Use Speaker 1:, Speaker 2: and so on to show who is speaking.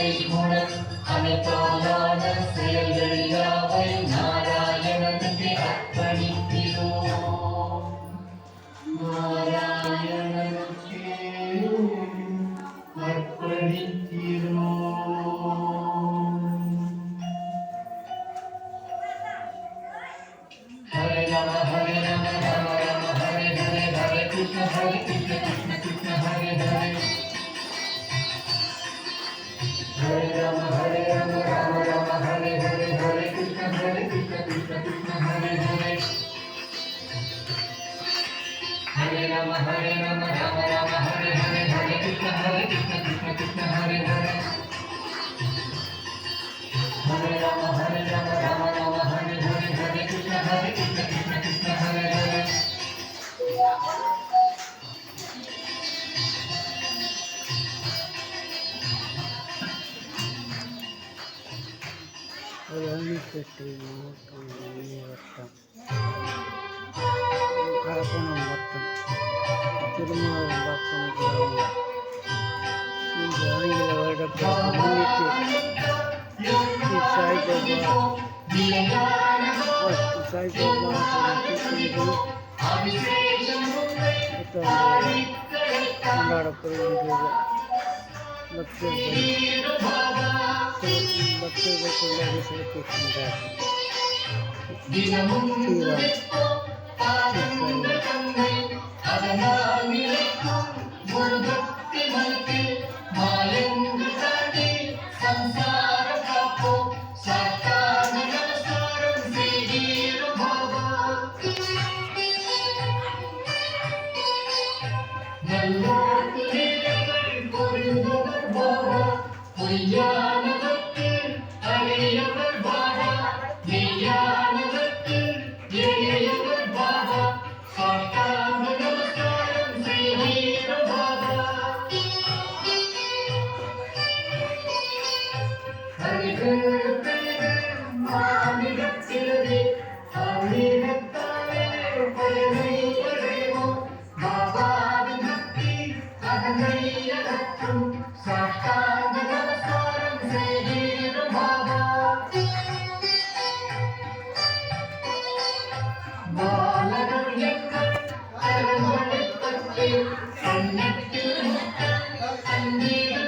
Speaker 1: செய்குணம் அனைத்தாலான செயல்கள் யாவை நாராயணனுக்கு அர்ப்பணிக்கிறோம். நாராயணனுக்கு அர்ப்பணிக்கிறோம். ஹரே நம ஹரே நம ராம ராம ஹரே ஹரே ஹரே கிருஷ்ண கிருஷ்ண கிருஷ்ண ஹரே ஹரே ஹரே ராம ராம ராம ஹரே ஹரே ஹரே கிருஷ்ண கிருஷ்ண கிருஷ்ண ஹரே ஹரே ஹரே ராம ராம ராம ஹரே ஹரே ஹரே கிருஷ்ண கிருஷ்ண கிருஷ்ண ஹரே ஹரே ஹரே ராம ராம ராம ஹரே ஹரே ஹரே கிருஷ்ண கிருஷ்ண ஹரே ஹரே
Speaker 2: ராணிப்பேட்டை மாவட்டம் வட்டம் அரக்கோணம் வட்டம் திருமாவளம்பாக்கம் கிராமம். இந்த ஆங்கில வருடத்தை முன்னிட்டு சாய்பாபா கொண்டாடப்படுகின்றது. பக்தர்கள் கொண்டாடி சிறப்பிக்கின்றார்கள்.
Speaker 1: பொய்யானவர்க்கு அழியவர் பாபா, மெய்யானவர்க்கு எளியவர் பாபா, சாஷ்டாங்க நமஸ்காரம் செய்வீர பாபா. மாநிலத்திலே ஆணிடத்தாலே பயனை அடைவோம். பாபாவின் பக்தி அதனை அகற்றும். சாஷ்டாங்க நமஸ்காரம் செய்வீர பாபா. பாலகர் எங்கள் அரண்மனைப்பட்டு கண்ணத்தில் கண்ணீர்